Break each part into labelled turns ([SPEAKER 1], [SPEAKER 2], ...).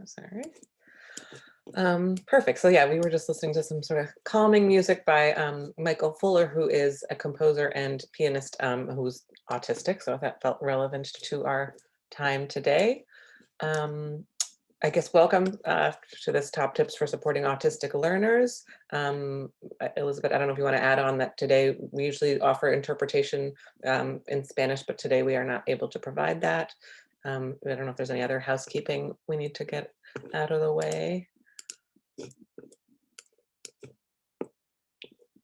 [SPEAKER 1] sorry. Perfect. So yeah, we were just listening to some sort of calming music by Michael Fuller, who is a composer and pianist who's autistic. So that felt relevant to our time today. I guess welcome to this Top Tips for Supporting Autistic Learners. Elizabeth, I don't know if you want to add on that today we usually offer interpretation in Spanish, but today we are not able to provide that. I don't know if there's any other housekeeping we need to get out of the way.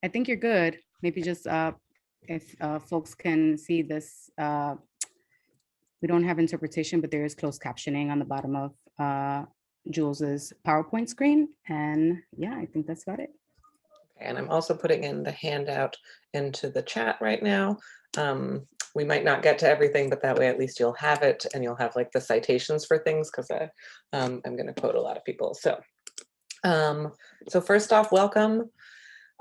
[SPEAKER 2] I think you're good. Maybe just if folks can see this, we don't have interpretation, but there is closed captioning on the bottom of Jules's PowerPoint screen. And yeah, I think that's about it.
[SPEAKER 1] Okay, and I'm also putting in the handout into the chat right now. We might not get to everything, but that way at least you'll have it and you'll have like the citations for things because I'm going to quote a lot of people. So first off, welcome.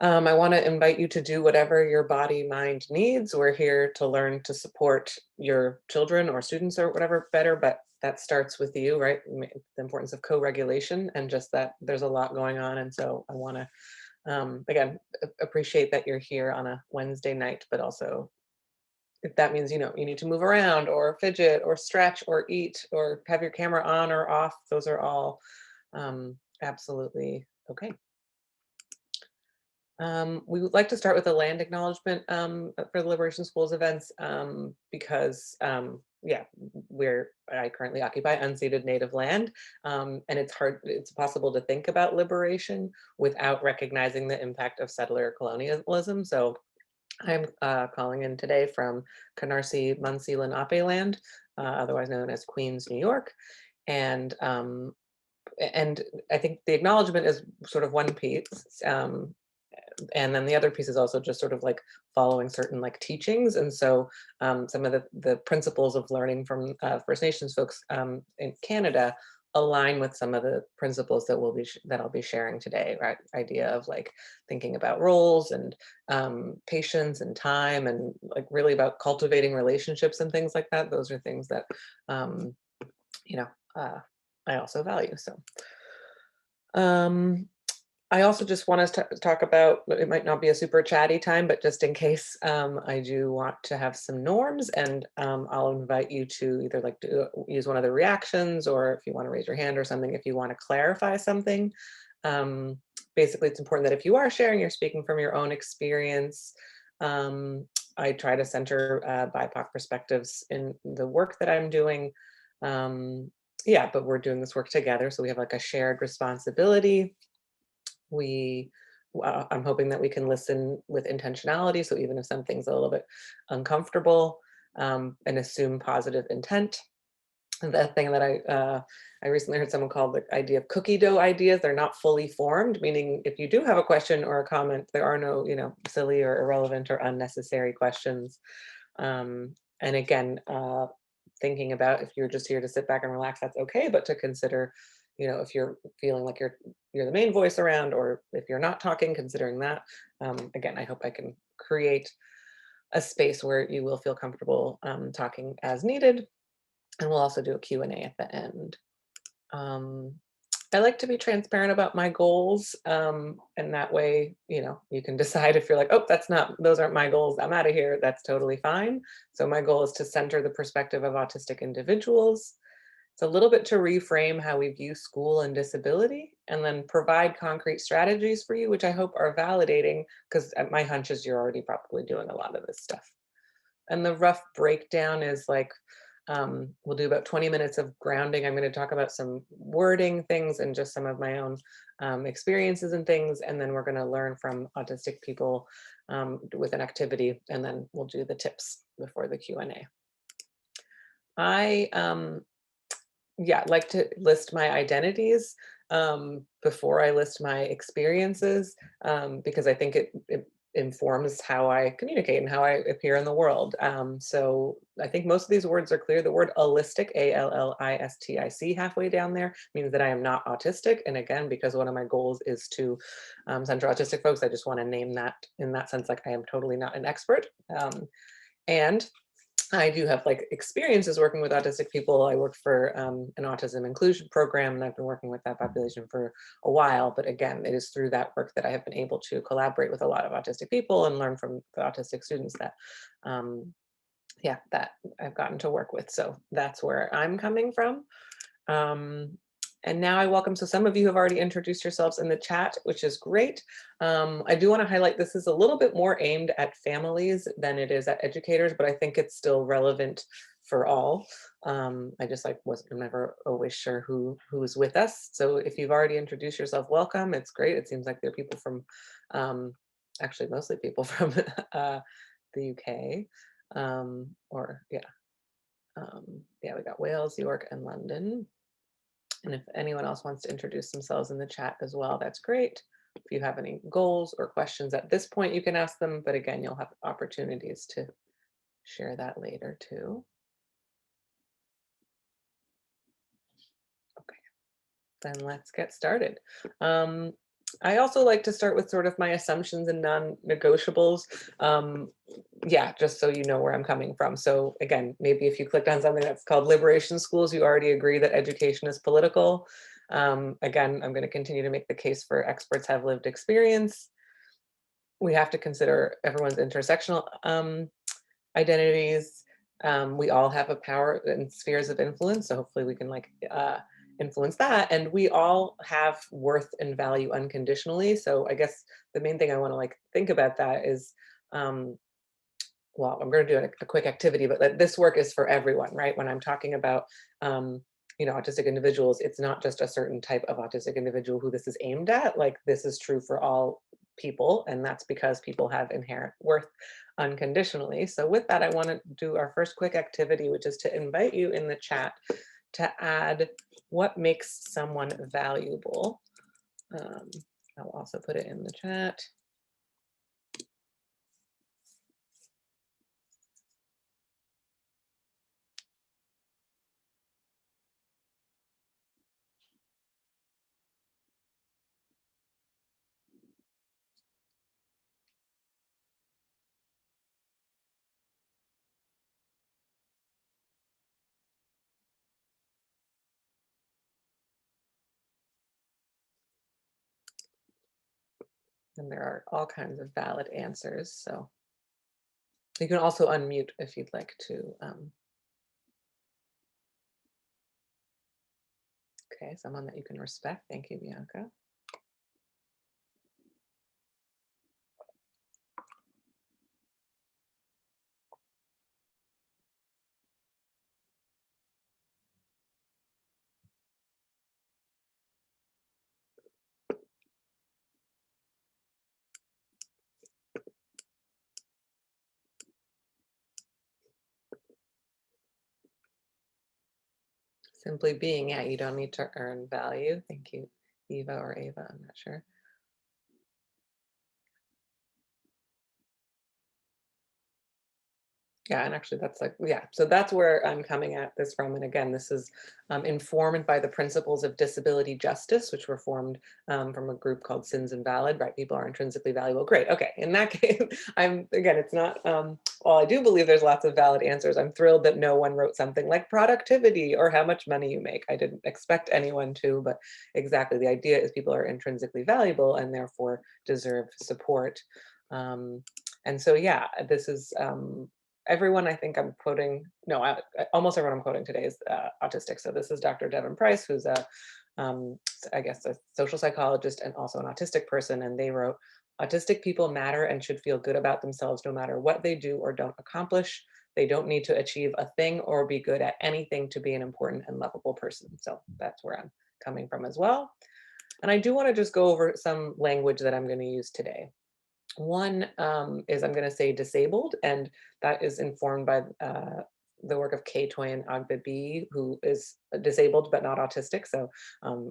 [SPEAKER 1] I want to invite you to do whatever your body mind needs. We're here to learn to support your children or students or whatever better, but that starts with you, right? The importance of co-regulation and just that there's a lot going on. And so I want to, again, appreciate that you're here on a Wednesday night, but also if that means, you know, you need to move around or fidget or stretch or eat or have your camera on or off, those are all absolutely okay. We would like to start with a land acknowledgement for the Liberation Schools events because, yeah, I currently occupy unceded native land, and it's possible to think about liberation without recognizing the impact of settler colonialism. So I'm calling in today from Canarsie, Munsee, Lenape land, otherwise known as Queens, New York. And I think the acknowledgement is sort of one piece. And then the other piece is also just sort of like following certain like teachings. And so some of the principles of learning from First Nations folks in Canada align with some of the principles that I'll be sharing today, right? Idea of like thinking about roles and patience and time and like really about cultivating relationships and things like that. Those are things that, you know, I also value. So. I also just want us to talk about, it might not be a super chatty time, but just in case I do want to have some norms, and I'll invite you to either like to use one of the reactions, or if you want to raise your hand or something, if you want to clarify something. Basically, it's important that if you are sharing, you're speaking from your own experience. I try to center BIPOC perspectives in the work that I'm doing. Yeah, but we're doing this work together, so we have like a shared responsibility. I'm hoping that we can listen with intentionality. So even if something's a little bit uncomfortable, and assume positive intent. And the thing that I recently heard someone call the idea of cookie dough ideas. They're not fully formed, meaning if you do have a question or a comment, there are no, you know, silly or irrelevant or unnecessary questions. And again, thinking about if you're just here to sit back and relax, that's okay, but to consider, you know, if you're feeling like you're the main voice around, or if you're not talking, considering that. Again, I hope I can create a space where you will feel comfortable talking as needed. And we'll also do a Q&A at the end. I like to be transparent about my goals. And that way, you know, you can decide if you're like, oh, those aren't my goals, I'm out of here. That's totally fine. So my goal is to center the perspective of autistic individuals. It's a little bit to reframe how we view school and disability, and then provide concrete strategies for you, which I hope are validating, because my hunch is you're already probably doing a lot of this stuff. And the rough breakdown is like, we'll do about 20 minutes of grounding. I'm going to talk about some wording things and just some of my own experiences and things. And then we're going to learn from autistic people with an activity, and then we'll do the tips before the Q&A. Yeah, like to list my identities before I list my experiences, because I think it informs how I communicate and how I appear in the world. So I think most of these words are clear. The word allistic, A-L-L-I-S-T-I-C, halfway down there means that I am not autistic. And again, because one of my goals is to center autistic folks, I just want to name that in that sense, like I am totally not an expert. And I do have like experiences working with autistic people. I worked for an autism inclusion program, and I've been working with that population for a while. But again, it is through that work that I have been able to collaborate with a lot of autistic people and learn from the autistic students that, yeah, that I've gotten to work with. So that's where I'm coming from. Um, and now I welcome, so some of you have already introduced yourselves in the chat, which is great. I do want to highlight this is a little bit more aimed at families than it is at educators, but I think it's still relevant for all. I just like wasn't never always sure who's with us. So if you've already introduced yourself, welcome. It's great. It seems like there are people from, actually mostly people from the UK, or yeah. Yeah, we got Wales, York, and London. And if anyone else wants to introduce themselves in the chat as well, that's great. If you have any goals or questions at this point, you can ask them. But again, you'll have opportunities to share that later too. Okay, then let's get started. I also like to start with sort of my assumptions and non-negotiables. Yeah, just so you know where I'm coming from. So again, maybe if you clicked on something that's called liberation schools, you already agree that education is political. Again, I'm going to continue to make the case for experts have lived experience. We have to consider everyone's intersectional identities. We all have a power and spheres of influence, so hopefully we can like influence that. And we all have worth and value unconditionally. So I guess the main thing I want to like think about that is, well, I'm going to do a quick activity, but that this work is for everyone, right? When I'm talking about, you know, autistic individuals, it's not just a certain type of autistic individual who this is aimed at. Like this is true for all people, and that's because people have inherent worth unconditionally. So with that, I want to do our first quick activity, which is to invite you in the chat to add what makes someone valuable. I'll also put it in the chat. And there are all kinds of valid answers. So you can also unmute if you'd like to. Okay, someone that you can respect. Thank you, Bianca. Simply being, yeah, you don't need to earn value. Thank you, Eva or Ava, I'm not sure. Yeah, and actually that's like, yeah, so that's where I'm coming at this from. And again, this is informed by the principles of disability justice, which were formed from a group called Sins Invalid, right? People are intrinsically valuable. Great, okay. In that case, again, it's not, while I do believe there's lots of valid answers, I'm thrilled that no one wrote something like productivity or how much money you make. I didn't expect anyone to, but exactly, the idea is people are intrinsically valuable and therefore deserve support. And so, yeah, this is, everyone I think I'm quoting, no, almost everyone I'm quoting today is autistic. So this is Dr. Devin Price, who's a, I guess, a social psychologist and also an autistic person. And they wrote, autistic people matter and should feel good about themselves no matter what they do or don't accomplish. They don't need to achieve a thing or be good at anything to be an important and lovable person. So that's where I'm coming from as well. And I do want to just go over some language that I'm going to use today. One is I'm going to say disabled, and that is informed by the work of Kay Toyin Agbabi, who is disabled but not autistic. So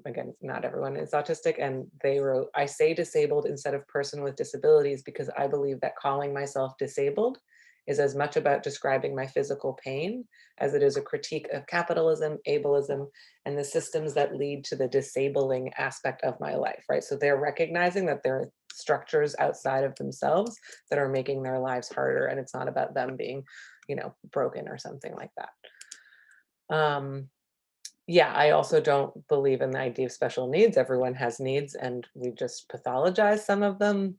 [SPEAKER 1] again, not everyone is autistic. And they wrote, I say disabled instead of person with disabilities because I believe that calling myself disabled is as much about describing my physical pain as it is a critique of capitalism, ableism, and the systems that lead to the disabling aspect of my life, right? So they're recognizing that there are structures outside of themselves that are making their lives harder, and it's not about them being, broken or something like that. Yeah, I also don't believe in the idea of special needs. Everyone has needs, and we just pathologize some of them.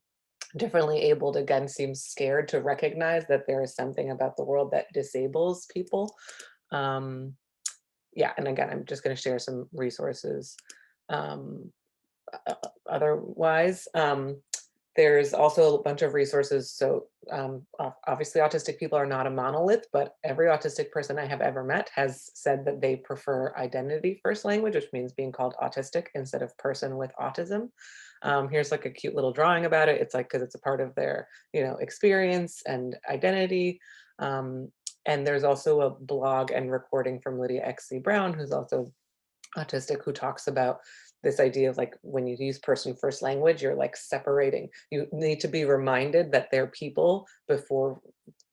[SPEAKER 1] Differently abled, again, seems scared to recognize that there is something about the world that disables people. Um, yeah, and again, I'm just going to share some resources. Um, Otherwise, there's also a bunch of resources. So obviously autistic people are not a monolith, but every autistic person I have ever met has said that they prefer identity first language, which means being called autistic instead of person with autism. Here's like a cute little drawing about it. It's like, because it's a part of their, experience and identity. And there's also a blog and recording from Lydia X.C. Brown, who's also autistic, who talks about this idea of like when you use person first language, you're like separating. You need to be reminded that they're people before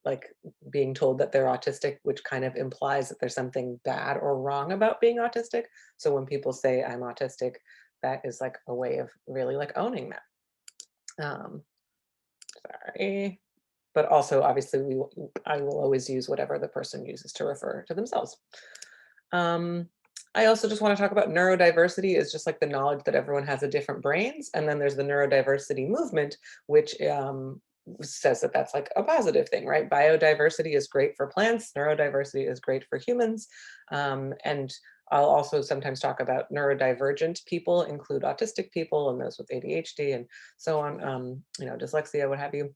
[SPEAKER 1] like being told that they're autistic, which kind of implies that there's something bad or wrong about being autistic. So when people say I'm autistic, that is like a way of really like owning that. Sorry. But also obviously I will always use whatever the person uses to refer to themselves. I also just want to talk about neurodiversity is just like the knowledge that everyone has a different brains. And then there's the neurodiversity movement, which says that that's like a positive thing, right? Biodiversity is great for plants. Neurodiversity is great for humans. And I'll also sometimes talk about neurodivergent people, include autistic people and those with ADHD and so on, dyslexia, what have you.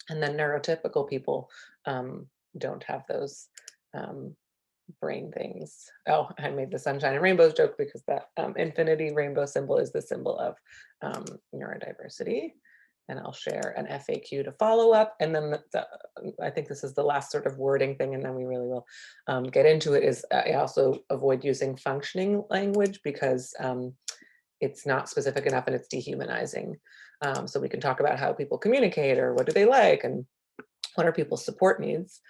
[SPEAKER 1] And then neurotypical people don't have those brain things. Oh, I made the sunshine and rainbows joke because that infinity rainbow symbol is the symbol of neurodiversity. And I'll share an FAQ to follow up. And then I think this is the last sort of wording thing, and then we really will get into it, is I also avoid using functioning language because it's not specific enough and it's dehumanizing. So we can talk about how people communicate or what do they like and what are people's support needs.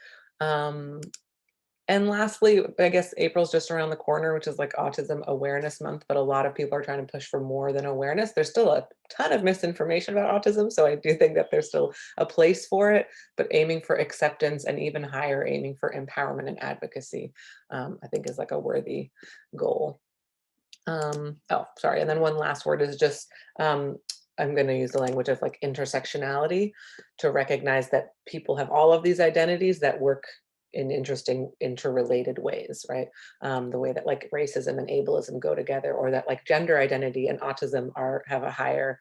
[SPEAKER 1] And lastly, I guess April's just around the corner, which is like Autism Awareness Month, but a lot of people are trying to push for more than awareness. There's still a ton of misinformation about autism, so I do think that there's still a place for it, but aiming for acceptance and even higher, aiming for empowerment and advocacy, I think is like a worthy goal. Oh, sorry, and then one last word is just, I'm going to use the language of like intersectionality to recognize that people have all of these identities that work in interesting interrelated ways, right? The way that like racism and ableism go together, or that like gender identity and autism have a higher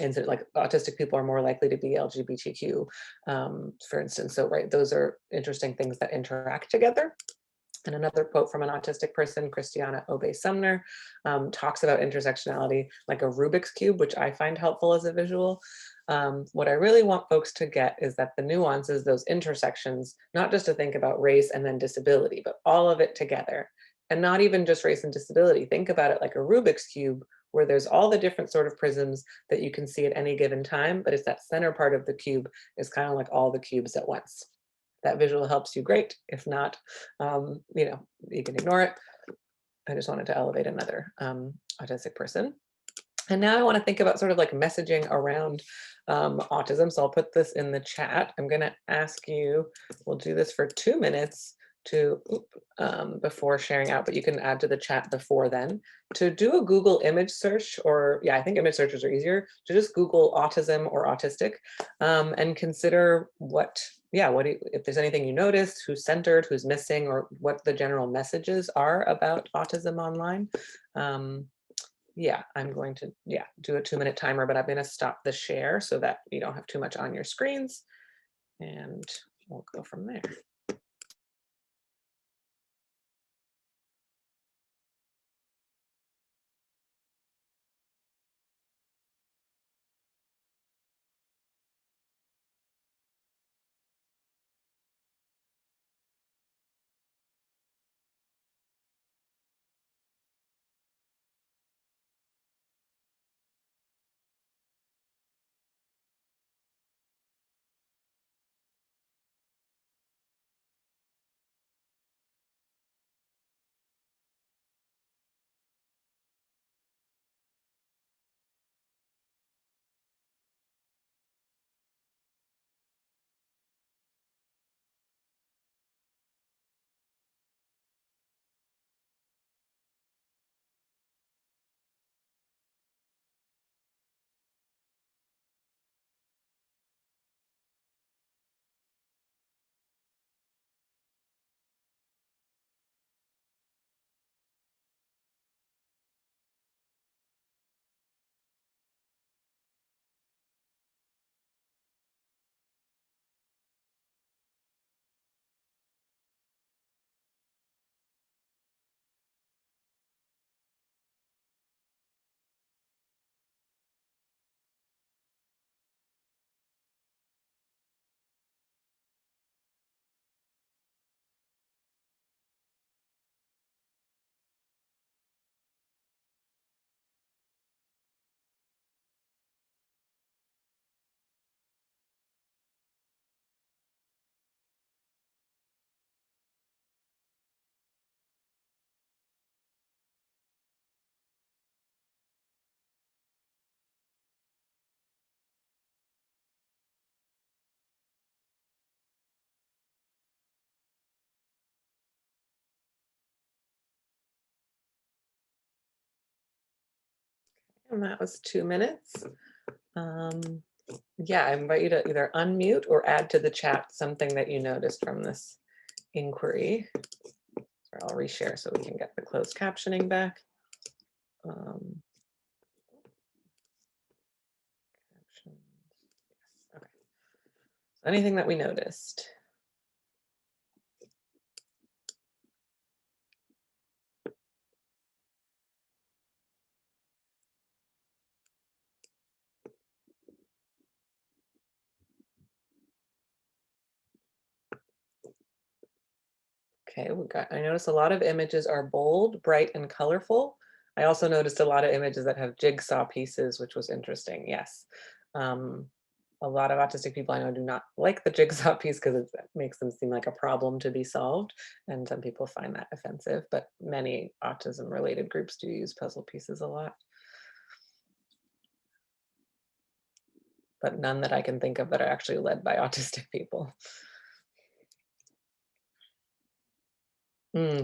[SPEAKER 1] incident, like autistic people are more likely to be LGBTQ, for instance. So, right, those are interesting things that interact together. And another quote from an autistic person, Christiana Obey Sumner, talks about intersectionality like a Rubik's Cube, which I find helpful as a visual. What I really want folks to get is that the nuances, those intersections, not just to think about race and then disability, but all of it together. And not even just race and disability. Think about it like a Rubik's Cube, where there's all the different sort of prisms that you can see at any given time, but it's that center part of the cube is kind of like all the cubes at once. That visual helps you, great. If not, you can ignore it. I just wanted to elevate another autistic person. And now I want to think about sort of like messaging around autism. So I'll put this in the chat. I'm going to ask you, we'll do this for 2 minutes to before sharing out, but you can add to the chat before then, to do a Google image search, or I think image searches are easier, to just Google autism or autistic and consider if there's anything you noticed, who's centered, who's missing, or what the general messages are about autism online. I'm going to do a 2-minute timer, but I'm going to stop the share so that you don't have too much on your screens, and we'll go from there. And that was 2 minutes. Yeah, I invite you to either unmute or add to the chat something that you noticed from this inquiry. Or I'll reshare so we can get the closed captioning back. Captions. Yes, okay. So anything that we noticed? Okay, I noticed a lot of images are bold, bright, and colorful. I also noticed a lot of images that have jigsaw pieces, which was interesting. Yes. A lot of autistic people I know do not like the jigsaw piece because it makes them seem like a problem to be solved. And some people find that offensive, but many autism related groups do use puzzle pieces a lot. But none that I can think of that are actually led by autistic people.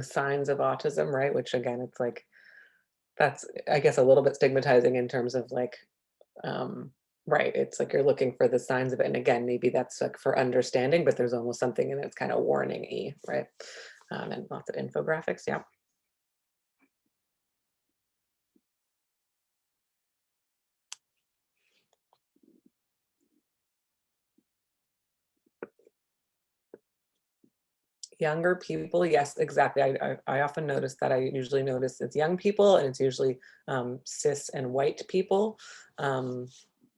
[SPEAKER 1] Signs of autism, right? Which again, it's like, that's, I guess, a little bit stigmatizing in terms of like, right, it's like you're looking for the signs of it. And again, maybe that's like for understanding, but there's almost something in it that's kind of warning-y, right? And lots of infographics, yeah. Younger people, yes, exactly. I often notice that. I usually notice it's young people, and it's usually cis and white people.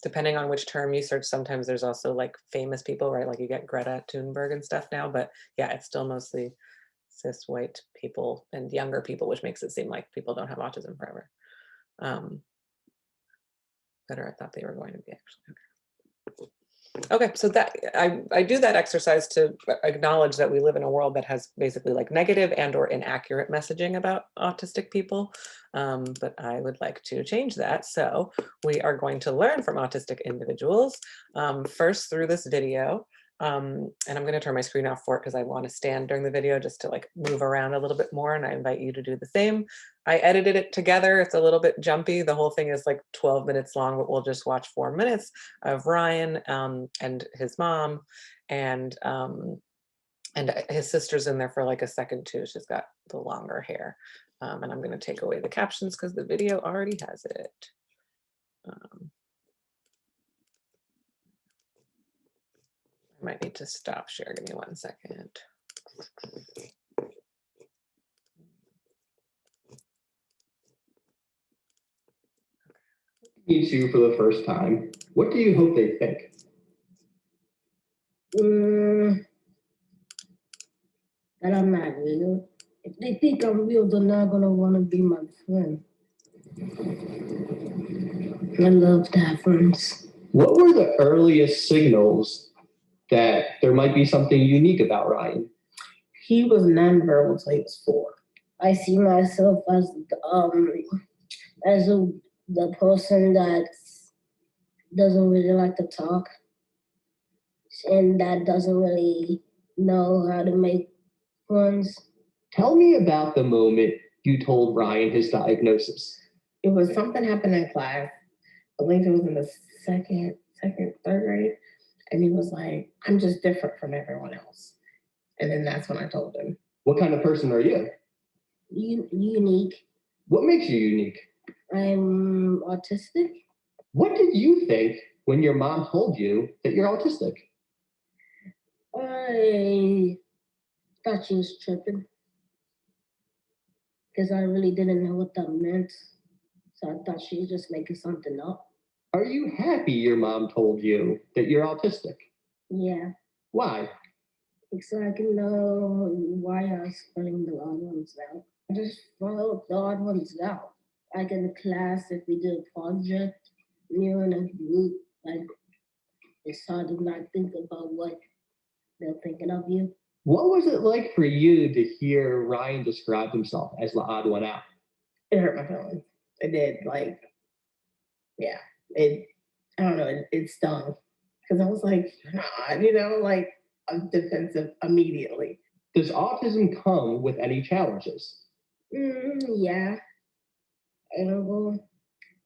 [SPEAKER 1] Depending on which term you search, sometimes there's also like famous people, right? Like you get Greta Thunberg and stuff now, but yeah, it's still mostly cis white people and younger people, which makes it seem like people don't have autism forever. Better, I thought they were going to be actually. Okay, so that I do that exercise to acknowledge that we live in a world that has basically like negative and or inaccurate messaging about autistic people, but I would like to change that. So we are going to learn from autistic individuals first through this video. And I'm going to turn my screen off for it because I want to stand during the video just to like move around a little bit more, and I invite you to do the same. I edited it together. It's a little bit jumpy. The whole thing is like 12 minutes long, but we'll just watch 4 minutes of Ryan and his mom, and his sister's in there for like a second too. She's got the longer hair. And I'm going to take away the captions because the video already has it. I might need to stop share. Give me 1 second.
[SPEAKER 3] Meet you for the first time, what do you hope they think?
[SPEAKER 4] That I'm not real. If they think I'm real, they're not gonna want to be my friend. I love to have friends.
[SPEAKER 3] What were the earliest signals that there might be something unique about Ryan?
[SPEAKER 4] He was nonverbal till he was 4. I see myself as the person that doesn't really like to talk and that doesn't really know how to make friends.
[SPEAKER 3] Tell me about the moment you told Ryan his diagnosis.
[SPEAKER 5] It was something happened in class. I believe it was in the third grade. And he was like, I'm just different from everyone else. And then that's when I told him.
[SPEAKER 3] What kind of person are you?
[SPEAKER 4] Unique.
[SPEAKER 3] What makes you unique?
[SPEAKER 4] I'm autistic.
[SPEAKER 3] What did you think when your mom told you that you're autistic?
[SPEAKER 4] I thought she was tripping because I really didn't know what that meant. So I thought she was just making something up.
[SPEAKER 3] Are you happy your mom told you that you're autistic?
[SPEAKER 4] Yeah,
[SPEAKER 3] Why?
[SPEAKER 4] because I can know why I was spelling the odd ones out. I just followed the odd ones out. Like in class, if we did a project, we were in a group, like it's hard to not think about what they're thinking of you.
[SPEAKER 3] What was it like for you to hear Ryan describe himself as the odd one out?
[SPEAKER 5] It hurt my feelings. It did. Like, yeah, I don't know, it stung. Because I was like, nah, like I'm defensive immediately.
[SPEAKER 3] Does autism come with any challenges?
[SPEAKER 4] Yeah, anger,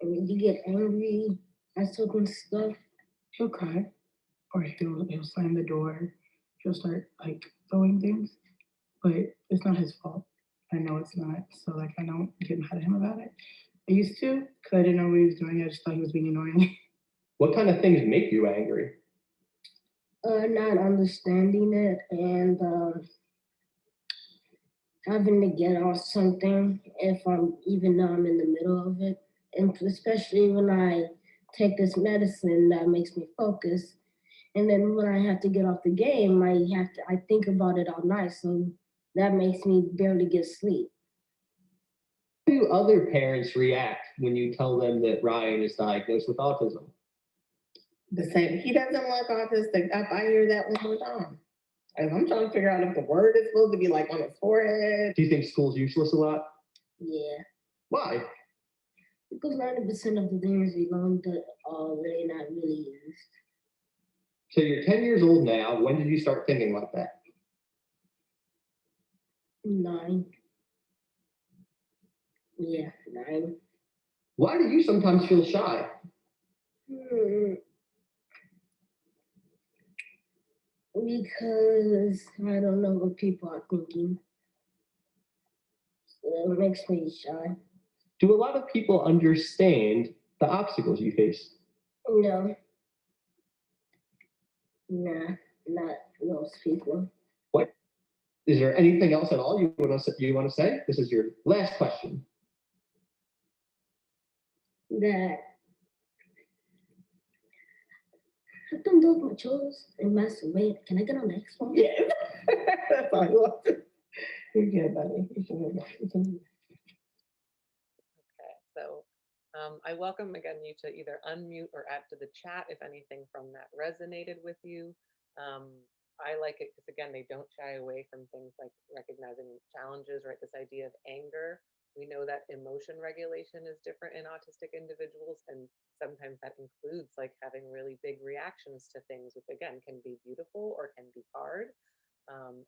[SPEAKER 4] and you get angry at certain stuff.
[SPEAKER 5] He'll cry, or he'll slam the door. He'll start like throwing things, but it's not his fault. I know it's not, so like I don't get mad at him about it. I used to, because I didn't know what he was doing. I just thought he was being annoying.
[SPEAKER 3] What kind of things make you angry?
[SPEAKER 4] Not understanding it and having to get off something if even though I'm in the middle of it, and especially when I take this medicine that makes me focus, and then when I have to get off the game, I think about it all night, so that makes me barely get sleep.
[SPEAKER 3] How do other parents react when you tell them that Ryan is diagnosed with autism?
[SPEAKER 5] The same. He doesn't look autistic. I hear that one more time. And I'm trying to figure out if the word is supposed to be like on his forehead.
[SPEAKER 3] Do you think school's useless a lot?
[SPEAKER 4] Yeah,
[SPEAKER 3] Why?
[SPEAKER 4] because 90% of the things we learned are really not really used.
[SPEAKER 3] So you're 10 years old now. When did you start thinking like that?
[SPEAKER 4] 9. Yeah, 9.
[SPEAKER 3] Why do you sometimes feel shy?
[SPEAKER 4] Because I don't know what people are thinking. So it makes me shy.
[SPEAKER 3] Do a lot of people understand the obstacles you face?
[SPEAKER 4] No. Nah, not most people.
[SPEAKER 3] What? Is there anything else at all you want to say? This is your last question.
[SPEAKER 4] That I can do my chores and masturbate. Can I get on the next one?
[SPEAKER 5] Yeah. That's all he wants. You're good, buddy. You can do
[SPEAKER 1] Okay, so I welcome again you to either unmute or add to the chat if anything from that resonated with you. I like it because again, they don't shy away from things like recognizing challenges, right? This idea of anger. We know that emotion regulation is different in autistic individuals, and sometimes that includes like having really big reactions to things, which again can be beautiful or can be hard.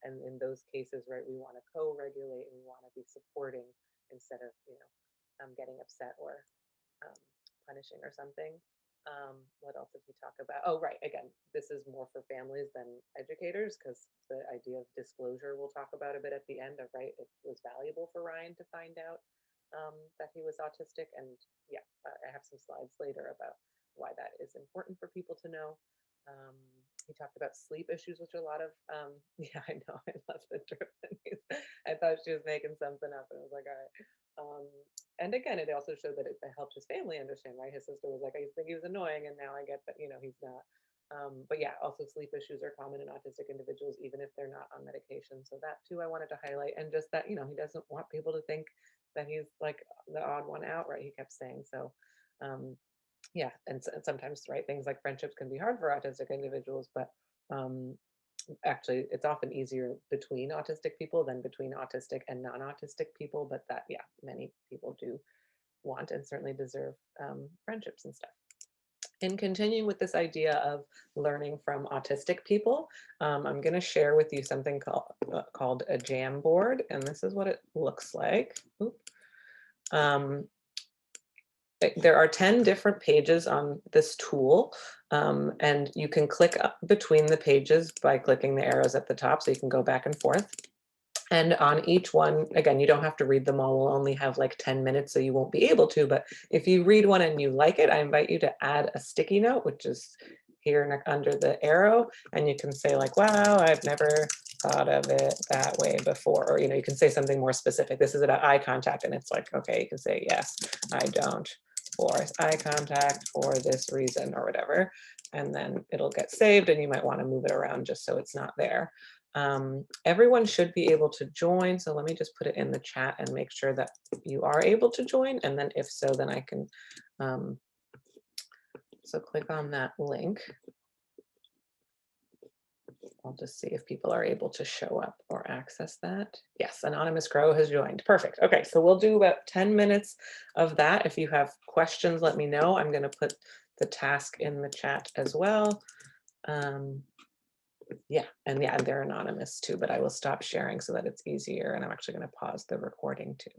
[SPEAKER 1] And in those cases, right, we want to co-regulate and we want to be supporting instead of, getting upset or punishing or something. What else did he talk about? Oh, right. Again, this is more for families than educators because the idea of disclosure we'll talk about a bit at the end of, right, it was valuable for Ryan to find out that he was autistic. And yeah, I have some slides later about why that is important for people to know. He talked about sleep issues, which a lot of, yeah, I know, I love the drip. I thought she was making something up and I was like, all right. And again, it also showed that it helped his family understand, right? His sister was like, I used to think he was annoying and now I get that, he's not. But yeah, also sleep issues are common in autistic individuals, even if they're not on medication. So that too, I wanted to highlight. And just that, he doesn't want people to think that he's like the odd one out, right? He kept saying, so yeah, and sometimes, right, things like friendships can be hard for autistic individuals, but actually it's often easier between autistic people than between autistic and non-autistic people, but that, yeah, many people do want and certainly deserve friendships and stuff. In continuing with this idea of learning from autistic people, I'm going to share with you something called a Jamboard, and this is what it looks like. There are 10 different pages on this tool, and you can click up between the pages by clicking the arrows at the top, so you can go back and forth. And on each one, again, you don't have to read them all. We'll only have like 10 minutes, so you won't be able to. But if you read one and you like it, I invite you to add a sticky note, which is here under the arrow. And you can say like, wow, I've never thought of it that way before. Or, you can say something more specific. This is about eye contact. And it's like, okay, you can say, yes, I don't force eye contact for this reason or whatever. And then it'll get saved and you might want to move it around just so it's not there. Everyone should be able to join. So let me just put it in the chat and make sure that you are able to join. And then if so, then I can, so click on that link. I'll just see if people are able to show up or access that. Yes, Anonymous Crow has joined. Perfect. Okay, so we'll do about 10 minutes of that. If you have questions, let me know. I'm going to put the task in the chat as well. Yeah, and they're anonymous too, but I will stop sharing so that it's easier. And I'm actually going to pause the recording too.